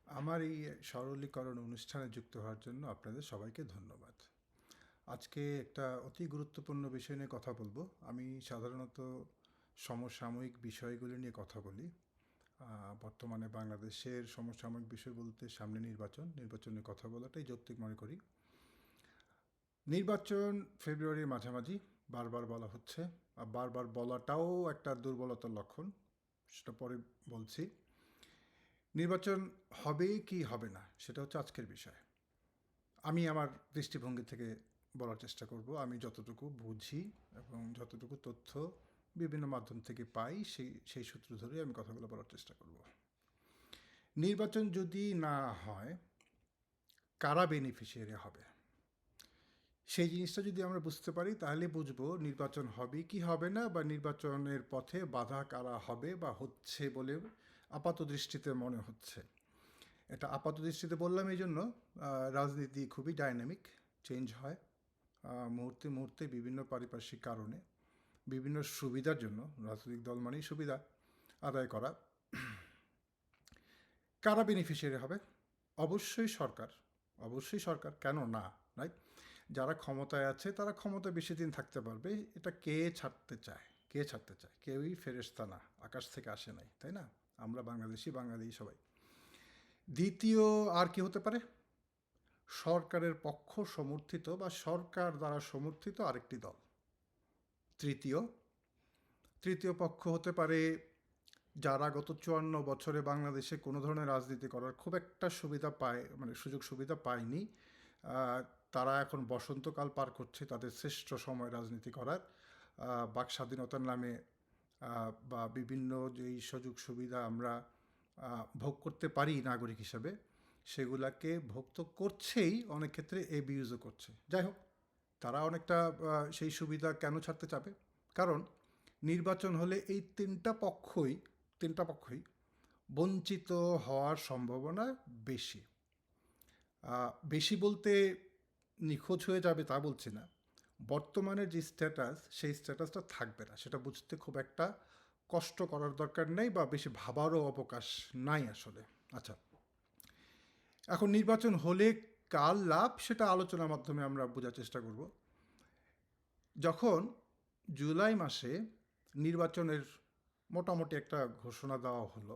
আমার এই সরলীকরণ অনুষ্ঠানে যুক্ত হওয়ার জন্য আপনাদের সবাইকে ধন্যবাদ। আজকে একটা অতি গুরুত্বপূর্ণ বিষয় নিয়ে কথা বলবো। আমি সাধারণত সমসাময়িক বিষয়গুলি নিয়ে কথা বলি। বর্তমানে বাংলাদেশের সমসাময়িক বিষয় বলতে সামনে নির্বাচন নিয়ে কথা বলাটাই যৌক্তিক মনে করি। নির্বাচন ফেব্রুয়ারির মাঝামাঝি বারবার বলা হচ্ছে, আর বারবার বলাটাও একটা দুর্বলতার লক্ষণ, সেটা পরে বলছি। নির্বাচন হবে কি হবে না সেটা হচ্ছে আজকের বিষয়। আমি আমার দৃষ্টিভঙ্গি থেকে বলার চেষ্টা করব। আমি যতটুকু বুঝি এবং যতটুকু তথ্য বিভিন্ন মাধ্যম থেকে পাই সেই সূত্র ধরে আমি কথাগুলো বলার চেষ্টা করব। নির্বাচন যদি না হয়, কারা বেনিফিশিয়ারি হবে সেই জিনিসটা যদি আমরা বুঝতে পারি, তাহলে বুঝবো নির্বাচন হবে কি হবে না, বা নির্বাচনের পথে বাধা কারা হবে বা হচ্ছে বলে আপাত দৃষ্টিতে মনে হচ্ছে। এটা আপাত দৃষ্টিতে বললাম এই জন্য, রাজনীতি খুবই ডাইনামিক, চেঞ্জ হয় মুহূর্তে মুহূর্তে বিভিন্ন পারিপার্শ্বিক কারণে, বিভিন্ন সুবিধার জন্য। রাজনৈতিক দল মানেই সুবিধা আদায় করা। কারা বেনিফিশিয়ারি হবে? অবশ্যই সরকার, অবশ্যই সরকার, কেন না, রাইট? যারা ক্ষমতায় আছে তারা ক্ষমতা বেশি দিন থাকতে পারবে, এটা কে ছাড়তে চায়? কে ছাড়তে চায়? কেউই ফেরেশতা না, আকাশ থেকে আসে নাই, তাই না? আমরা বাংলাদেশি, বাঙালি সবাই। দ্বিতীয় আর কি হতে পারে? সরকারের পক্ষ সমর্থিত বা সরকার দ্বারা সমর্থিত আরেকটি দল। তৃতীয় তৃতীয় পক্ষ হতে পারে যারা গত 54 বছরে বাংলাদেশে কোনো ধরনের রাজনীতি করার খুব একটা সুবিধা পায়, মানে সুযোগ সুবিধা পায়নি। তারা এখন বসন্তকাল পার করছে, তাদের শ্রেষ্ঠ সময় রাজনীতি করার। বাক স্বাধীনতার নামে বা বিভিন্ন যেই সুযোগ সুবিধা আমরা ভোগ করতে পারি নাগরিক হিসাবে, সেগুলাকে ভোগ তো করছেই, অনেক ক্ষেত্রে এবিউজও করছে। যাই হোক, তারা অনেকটা সেই সুবিধা কেন ছাড়তে চাবে? কারণ নির্বাচন হলে এই তিনটা পক্ষই বঞ্চিত হওয়ার সম্ভাবনা বেশি। বেশি বলতে নিখোঁজ হয়ে যাবে তা বলছি না। বর্তমানের যে স্ট্যাটাস, সেই স্ট্যাটাসটা থাকবে না, সেটা বুঝতে খুব একটা কষ্ট করার দরকার নেই, বা বেশি ভাবারও অবকাশ নাই আসলে। আচ্ছা, এখন নির্বাচন হলে কার লাভ সেটা আলোচনার মাধ্যমে আমরা বোঝার চেষ্টা করব। যখন জুলাই মাসে নির্বাচনের মোটামুটি একটা ঘোষণা দেওয়া হলো,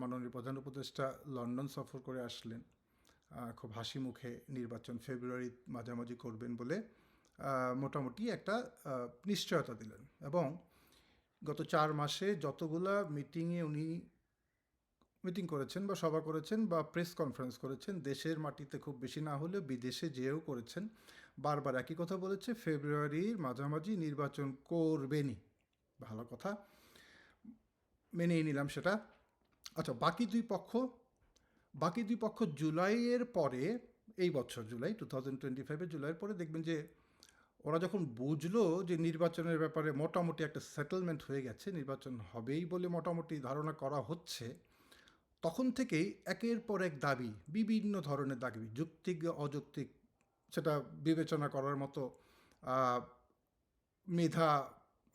মাননীয় প্রধান উপদেষ্টা লন্ডন সফর করে আসলেন, খুব হাসি মুখে নির্বাচন ফেব্রুয়ারি মাঝামাঝি করবেন বলে মোটামুটি একটা নিশ্চয়তা দিলেন। এবং গত 4 মাসে যতগুলা উনি মিটিং করেছেন বা সভা করেছেন বা প্রেস কনফারেন্স করেছেন, দেশের মাটিতে খুব বেশি না হলেও বিদেশে যেও করেছেন, বারবার একই কথা বলেছে, ফেব্রুয়ারির মাঝামাঝি নির্বাচন করবেনই। ভালো কথা, মেনেই নিলাম সেটা। আচ্ছা, বাকি দুই পক্ষ জুলাইয়ের পরে, এই বছর জুলাই 2025 জুলাইয়ের পরে দেখবেন যে ওরা যখন বুঝলো যে নির্বাচনের ব্যাপারে মোটামুটি একটা সেটেলমেন্ট হয়ে গেছে, নির্বাচন হবেই বলে মোটামুটি ধারণা করা হচ্ছে, তখন থেকেই একের পর এক দাবি, বিভিন্ন ধরনের দাবি, যৌক্তিক অযৌক্তিক, সেটা বিবেচনা করার মতো মেধা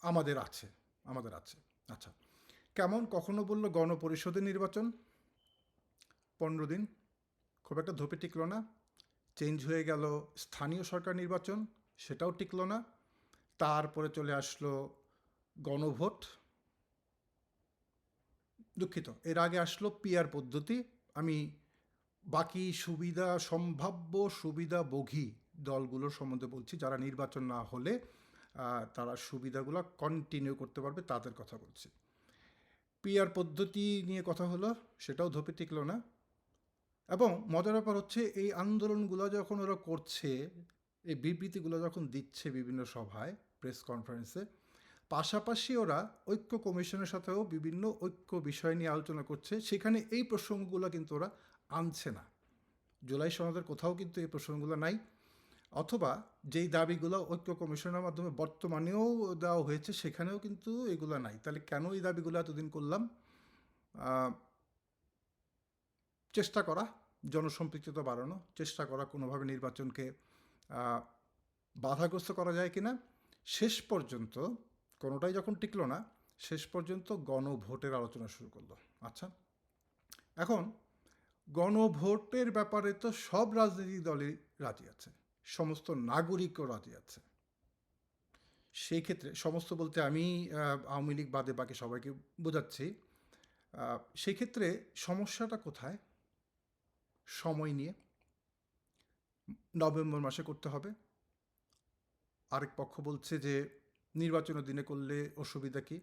আমাদের আছে। আচ্ছা, কেমন? কখনো বলল গণপরিষদের নির্বাচন 15 দিন, খুব একটা ধোপে টিকলো না। চেঞ্জ হয়ে গেল স্থানীয় সরকার নির্বাচন, সেটাও টিকলো না। তারপরে চলে আসলো গণভোট, দুঃখিত, এর আগে আসলো পিআর পদ্ধতি। আমি বাকি সম্ভাব্য সুবিধাভোগী দলগুলোর সম্বন্ধে বলছি, যারা নির্বাচন না হলে তারা সুবিধাগুলো কন্টিনিউ করতে পারবে, তাদের কথা বলছি। পিআর পদ্ধতি নিয়ে কথা হলো, সেটাও ধোপে টিকলো না। এবং মজার ব্যাপার হচ্ছে, এই আন্দোলনগুলো যখন ওরা করছে, এই বিবৃতিগুলো যখন দিচ্ছে বিভিন্ন সভায়, প্রেস কনফারেন্সে, পাশাপাশি ওরা ঐক্য কমিশনের সাথেও বিভিন্ন ঐক্য বিষয় নিয়ে আলোচনা করছে, সেখানে এই প্রসঙ্গগুলো কিন্তু ওরা আনছে না। জুলাই সনদের কোথাও কিন্তু এই প্রসঙ্গগুলো নাই, অথবা যেই দাবিগুলো ঐক্য কমিশনের মাধ্যমে বর্তমানেও দেওয়া হয়েছে, সেখানেও কিন্তু এগুলো নাই। তাহলে কেন এই দাবিগুলো এতদিন করলাম? চেষ্টা করা, জনসম্পৃক্ততা বাড়ানো, চেষ্টা করা কোনোভাবে নির্বাচনকে বাধাগ্রস্ত করা যায় কিনা। শেষ পর্যন্ত কোনোটাই যখন টিকলো না, শেষ পর্যন্ত গণভোটের আলোচনা শুরু করলো। আচ্ছা, এখন গণভোটের ব্যাপারে তো সব রাজনৈতিক দলই রাজি আছে, সমস্ত নাগরিকও রাজি আছে। সেই ক্ষেত্রে সমস্ত বলতে আমি আওয়ামী লীগ বাদে বাকি সবাইকে বোঝাচ্ছি। সেই ক্ষেত্রে সমস্যাটা কোথায়? সময় নিয়ে নভেম্বর মাসে করতে হবে। আরেক পক্ষ বলছে যে নির্বাচনের দিনে করলে অসুবিধা কী?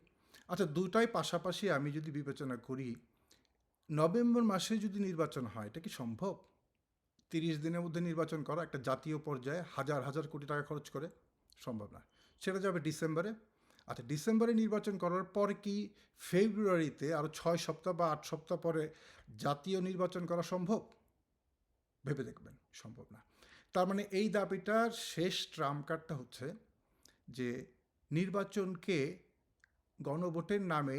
আচ্ছা, দুটাই পাশাপাশি আমি যদি বিবেচনা করি, নভেম্বর মাসে যদি নির্বাচন হয় এটা কি সম্ভব? 30 দিনের মধ্যে নির্বাচন করা একটা জাতীয় পর্যায়ে হাজার হাজার কোটি টাকা খরচ করে? সম্ভব না। সেটা যাবে ডিসেম্বরে। আচ্ছা, ডিসেম্বরে নির্বাচন করার পর কি ফেব্রুয়ারিতে আরও 6 সপ্তাহ বা 8 সপ্তাহ পরে জাতীয় নির্বাচন করা সম্ভব? ভেবে দেখবেন, সম্ভব না। তার মানে এই দাবিটার শেষ ট্রাম্প কার্ডটা হচ্ছে যে নির্বাচনকে গণভোটের নামে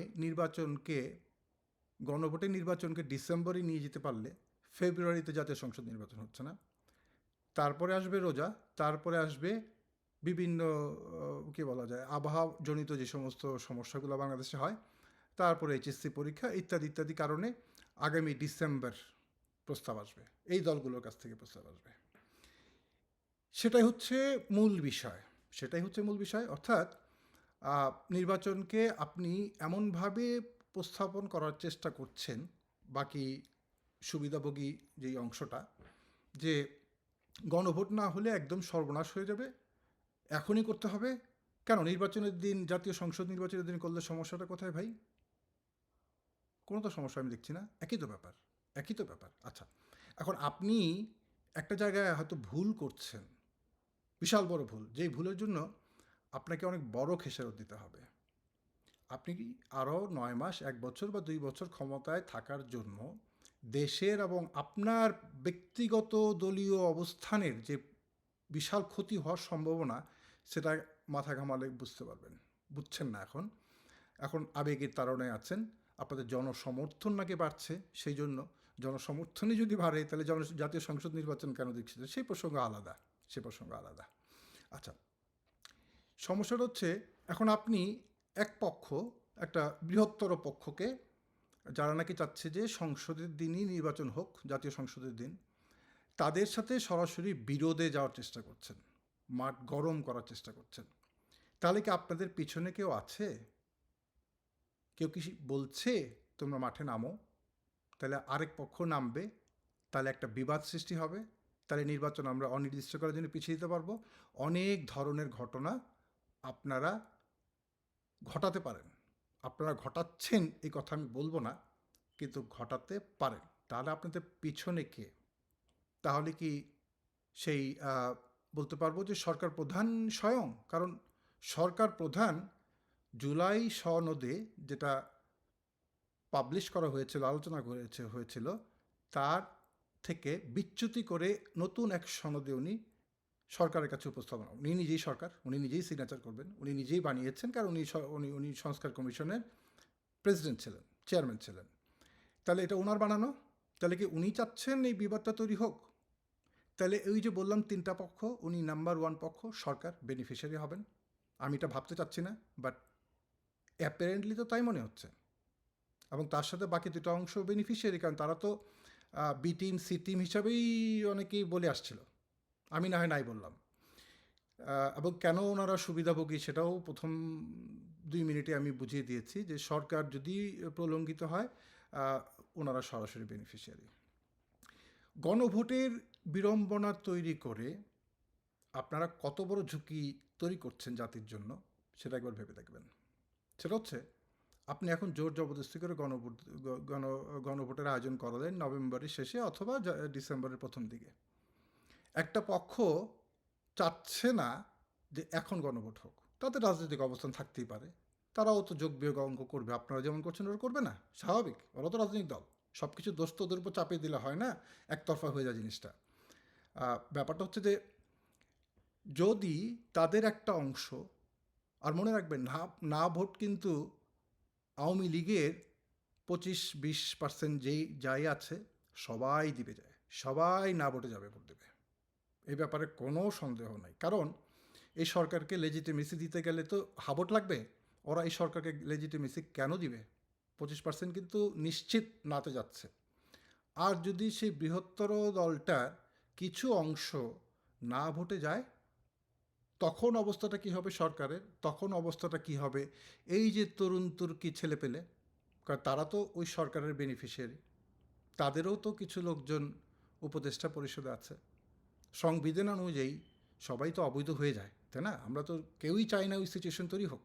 নির্বাচনকে ডিসেম্বরে নিয়ে যেতে পারলে ফেব্রুয়ারিতে জাতীয় সংসদ নির্বাচন হচ্ছে না। তারপরে আসবে রোজা, তারপরে আসবে বিভিন্ন কী বলা যায় আবহাওয়াজনিত যে সমস্ত সমস্যাগুলো বাংলাদেশে হয়, তারপরে এইচএসসি পরীক্ষা ইত্যাদি ইত্যাদি কারণে আগামী ডিসেম্বর প্রস্তাব আসবে, এই দলগুলোর কাছ থেকে প্রস্তাব আসবে। সেটাই হচ্ছে মূল বিষয়। অর্থাৎ নির্বাচনকে আপনি এমনভাবে উপস্থাপন করার চেষ্টা করছেন, বাকি সুবিধাভোগী যেই অংশটা, যে গণভোট না হলে একদম সর্বনাশ হয়ে যাবে, এখনই করতে হবে। কেন নির্বাচনের দিন, জাতীয় সংসদ নির্বাচনের দিন করলে সমস্যাটা কোথায় ভাই? কোনো তো সমস্যা আমি দেখছি না, একই তো ব্যাপার। আচ্ছা, এখন আপনি একটা জায়গায় হয়তো ভুল করছেন, বিশাল বড় ভুল, যেই ভুলের জন্য আপনাকে অনেক বড় খেসারত দিতে হবে। আপনি কি আরও 9 মাস, 1 বছর বা 2 বছর ক্ষমতায় থাকার জন্য দেশের এবং আপনার ব্যক্তিগত দলীয় অবস্থানের যে বিশাল ক্ষতি হওয়ার সম্ভাবনা, সেটা মাথা ঘামালে বুঝতে পারবেন। বুঝছেন না এখন আবেগের তাড়নায় আছেন। আপনাদের জনসমর্থন নাকি বাড়ছে, সেই জন্য জনসমর্থনই যদি বাড়ে তাহলে জাতীয় সংসদ নির্বাচন কেন দেখছে, সেই প্রসঙ্গ আলাদা। আচ্ছা, সমস্যাটা হচ্ছে এখন আপনি এক পক্ষ, একটা বৃহত্তর পক্ষকে, যারা নাকি চাচ্ছে যে সংসদের দিনই নির্বাচন হোক, জাতীয় সংসদের দিন, তাদের সাথে সরাসরি বিরোধে যাওয়ার চেষ্টা করছেন, মাঠ গরম করার চেষ্টা করছেন। তাহলে কি আপনাদের পিছনে কেউ আছে? কেউ কি বলছে তোমরা মাঠে নামো? তাহলে আরেক পক্ষ নামবে, তাহলে একটা বিবাদ সৃষ্টি হবে, তাহলে নির্বাচন আমরা অনির্দিষ্টকালের জন্য পিছিয়ে দিতে পারবো। অনেক ধরনের ঘটনা আপনারা ঘটাতে পারেন, আপনারা ঘটাচ্ছেন এই কথা আমি বলবো না, কিন্তু ঘটাতে পারেন। তাহলে আপনাদের পিছনে কে? তাহলে কি সেই বলতে পারবো যে সরকার প্রধান স্বয়ং? কারণ সরকার প্রধান জুলাই সনদে যেটা পাবলিশ করা হয়েছিল, আলোচনা হয়েছিল, তার থেকে বিচ্যুতি করে নতুন এক সনদে উনি সরকারের কাছে উপস্থাপনা, উনি নিজেই সরকার, উনি নিজেই সিগনেচার করবেন, উনি নিজেই বানিয়েছেন, কারণ উনি সংস্কার কমিশনের প্রেসিডেন্ট ছিলেন, চেয়ারম্যান ছিলেন। তাহলে এটা ওনার বানানো, তাহলে কি উনি চাচ্ছেন এই বিবাদটা তৈরি হোক? তাহলে ওই যে বললাম 3টা পক্ষ, উনি নাম্বার 1 পক্ষ, সরকার বেনিফিশিয়ারি হবেন। আমি এটা ভাবতে চাচ্ছি না, বাট অ্যাপারেন্টলি তো তাই মনে হচ্ছে। এবং তার সাথে বাকি 2টা অংশ বেনিফিশিয়ারি, কারণ তারা তো বি টিম সি টিম হিসাবেই অনেকেই বলে আসছিল, আমি না হয় নাই বললাম। এবং কেন ওনারা সুবিধাভোগী সেটাও প্রথম 2 মিনিটে আমি বুঝিয়ে দিয়েছি, যে সরকার যদি প্রলঙ্ঘিত হয় ওনারা সরাসরি বেনিফিশিয়ারি। গণভোটের বিড়ম্বনা তৈরি করে আপনারা কত বড় ঝুঁকি তৈরি করছেন জাতির জন্য, সেটা একবার ভেবে দেখবেন। সেটা হচ্ছে, আপনি এখন জোর জবরদস্তি করে গণভোটের আয়োজন করালেন নভেম্বরের শেষে অথবা ডিসেম্বরের প্রথম দিকে। একটা পক্ষ চাচ্ছে না যে এখন গণভোট হোক, তাদের রাজনৈতিক অবস্থান থাকতেই পারে, তারাও তো যোগ বিয়োগ অঙ্ক করবে, আপনারা যেমন করছেন ওরা করবে না, স্বাভাবিক, ওরা তো রাজনৈতিক দল, সব কিছু দোষ তো ওদের উপর চাপিয়ে দিলে হয় না, একতরফা হয়ে যায় জিনিসটা। ব্যাপারটা হচ্ছে যে যদি তাদের একটা অংশ, আর মনে রাখবেন না ভোট কিন্তু আওয়ামী লীগের 25-20% যাই আছে সবাই দিবে যায়, সবাই না ভোটে যাবে, ভোট দেবে, এই ব্যাপারে কোনো সন্দেহ নাই। কারণ এই সরকারকে লেজিটিমেসি দিতে গেলে তো হাবট লাগবে, ওরা এই সরকারকে লেজিটিমেসি কেন দিবে? 25% কিন্তু নিশ্চিত নাতে যাচ্ছে। আর যদি সেই বৃহত্তর দলটার কিছু অংশ না ভোটে যায়, তখন অবস্থাটা কি হবে সরকারের? তখন অবস্থাটা কি হবে এই যে তরুণ তুর্কি ছেলেপেলে? কারণ তারা তো ওই সরকারের বেনিফিশিয়ারি, তাদেরও তো কিছু লোকজন উপদেষ্টা পরিষদে আছে। সংবিধান অনুযায়ী সবাই তো অবৈধ হয়ে যায়, তাই না? আমরা তো কেউই চাই না ওই সিচুয়েশন তৈরি হোক,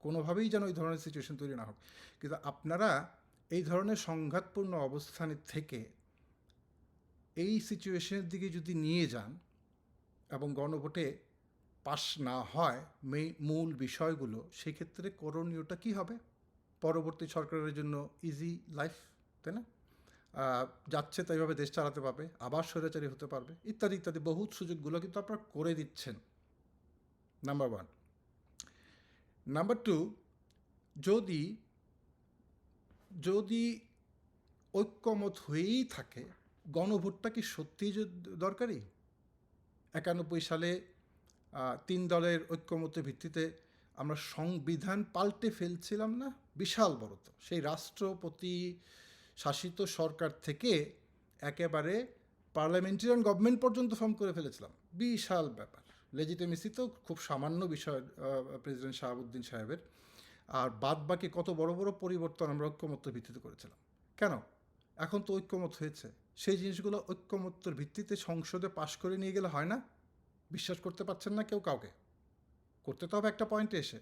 কোনোভাবেই যেন ওই ধরনের সিচুয়েশন তৈরি না হোক। কিন্তু আপনারা এই ধরনের সংঘাতপূর্ণ অবস্থানের থেকে এই সিচুয়েশনের দিকে যদি নিয়ে যান এবং গণভোটে পাস না হয় মূল বিষয়গুলো, সেক্ষেত্রে করণীয়টা কী হবে? পরবর্তী সরকারের জন্য ইজি লাইফ, তাই না? যাচ্ছে তো এইভাবে দেশ চালাতে পারবে, আবার স্বৈরাচারী হতে পারবে, ইত্যাদি ইত্যাদি বহুত সুযোগগুলো কিন্তু আপনারা করে দিচ্ছেন, নাম্বার ওয়ান। নাম্বার টু, যদি যদি ঐক্যমত হয়েই থাকে, গণভোটটা কি সত্যিই দরকারি? 91 সালে 3 দলের ঐক্যমতের ভিত্তিতে আমরা সংবিধান পাল্টে ফেলছিলাম না? বিশাল বড় তো, সেই রাষ্ট্রপতি শাসিত সরকার থেকে একেবারে পার্লামেন্টারিয়ান গভর্নমেন্ট পর্যন্ত ফর্ম করে ফেলেছিলাম। বিশাল ব্যাপার। লেজিটিমেসি তো খুব সামান্য বিষয় প্রেসিডেন্ট শাহাবুদ্দিন সাহেবের, আর বাদ বাকি কত বড় বড় পরিবর্তন আমরা ঐক্যমত্যের ভিত্তিতে করেছিলাম। কেন? এখন তো ঐক্যমত হয়েছে, সেই জিনিসগুলো ঐক্যমত্যের ভিত্তিতে সংসদে পাশ করে নিয়ে গেলে হয় না? বিশ্বাস করতে পারছেন না কেউ কাউকে? করতে তো হবে একটা পয়েন্টে এসে,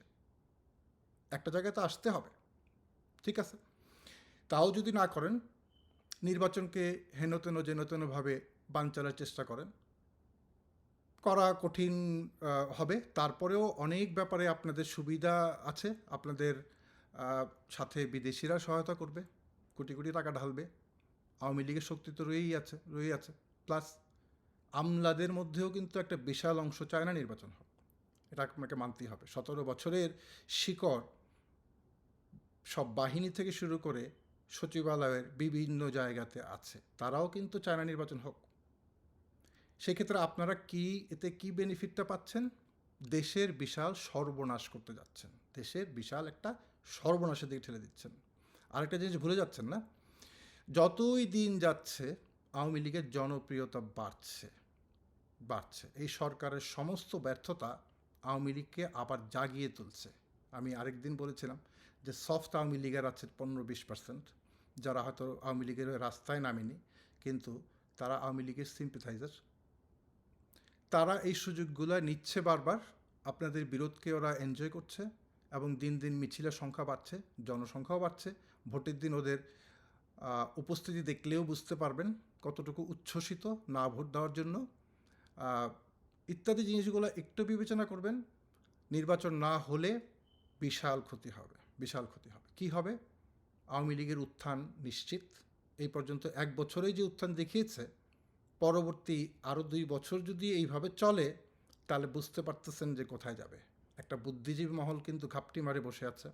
একটা জায়গায় তো আসতে হবে, ঠিক আছে? তাও যদি না করেন, নির্বাচনকে হেনতেন যেনতেনভাবে বানচালের চেষ্টা করেন, করা কঠিন হবে। তারপরেও অনেক ব্যাপারে আপনাদের সুবিধা আছে, আপনাদের সাথে বিদেশিরা সহায়তা করবে, কোটি কোটি টাকা ঢালবে, আওয়ামী লীগের শক্তি তো রয়েই আছে। প্লাস আমলাদের মধ্যেও কিন্তু একটা বিশাল অংশ চায় না নির্বাচন হোক, এটা আপনাকে মানতেই হবে। 17 বছরের শিকড় সব বাহিনী থেকে শুরু করে সচিবালয়ের বিভিন্ন জায়গাতে আছে, তারাও কিন্তু চায় না নির্বাচন হোক। সেক্ষেত্রে আপনারা এতে কি বেনিফিটটা পাচ্ছেন? দেশের বিশাল সর্বনাশ করতে যাচ্ছেন, দেশের বিশাল একটা সর্বনাশের দিকে ঠেলে দিচ্ছেন। আরেকটা জিনিস ভুলে যাচ্ছেন না, যতই দিন যাচ্ছে আওয়ামী লীগের জনপ্রিয়তা বাড়ছে। এই সরকারের সমস্ত ব্যর্থতা আওয়ামী লীগকে আবার জাগিয়ে তুলছে। আমি আরেকদিন বলেছিলাম যে সফট আওয়ামী লীগের আছে 15-20%, যারা হয়তো আওয়ামী লীগের রাস্তায় নামেনি, কিন্তু তারা আওয়ামী লীগের সিম্পিথাইজার। তারা এই সুযোগগুলো নিচ্ছে বারবার, আপনাদের বিরোধকে ওরা এনজয় করছে, এবং দিন দিন মিছিলের সংখ্যা বাড়ছে, জনসংখ্যাও বাড়ছে। ভোটের দিন ওদের উপস্থিতি দেখলেও বুঝতে পারবেন কতটুকু উচ্ছ্বসিত না ভোট দেওয়ার জন্য, ইত্যাদি জিনিসগুলো একটু বিবেচনা করবেন। নির্বাচন না হলে বিশাল ক্ষতি হবে। কী হবে? আওয়ামী লীগের উত্থান নিশ্চিত। এই পর্যন্ত 1 বছরেই যে উত্থান দেখিয়েছে, পরবর্তী আরও 2 বছর যদি এইভাবে চলে, তাহলে বুঝতে পারতেছেন যে কোথায় যাবে। একটা বুদ্ধিজীবী মহল কিন্তু ঘাপটি মারে বসে আছে।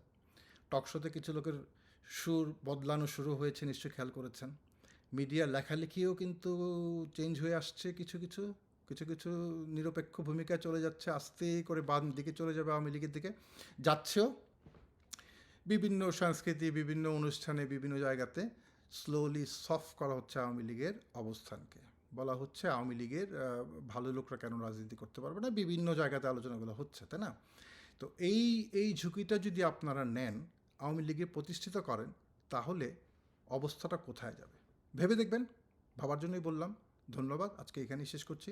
টকশোতে কিছু লোকের সুর বদলানো শুরু হয়েছে, নিশ্চয়ই খেয়াল করেছেন। মিডিয়ার লেখালেখিও কিন্তু চেঞ্জ হয়ে আসছে, কিছু কিছু নিরপেক্ষ ভূমিকায় চলে যাচ্ছে, আস্তে করে বাম দিকে চলে যাবে, আওয়ামী লীগের দিকে যাচ্ছেও। বিভিন্ন সংস্কৃতি, বিভিন্ন অনুষ্ঠানে, বিভিন্ন জায়গাতে স্লোলি সফট করা হচ্ছে আওয়ামী লীগের অবস্থানকে। বলা হচ্ছে আওয়ামী লীগের ভালো লোকরা কেন রাজনীতি করতে পারবে না, বিভিন্ন জায়গাতে আলোচনাগুলো হচ্ছে, তাই না? তো এই ঝুঁকিটা যদি আপনারা নেন, আওয়ামী লীগে প্রতিষ্ঠিত করেন, তাহলে অবস্থাটা কোথায় যাবে ভেবে দেখবেন। ভাবার জন্যই বললাম। ধন্যবাদ, আজকে এখানেই শেষ করছি।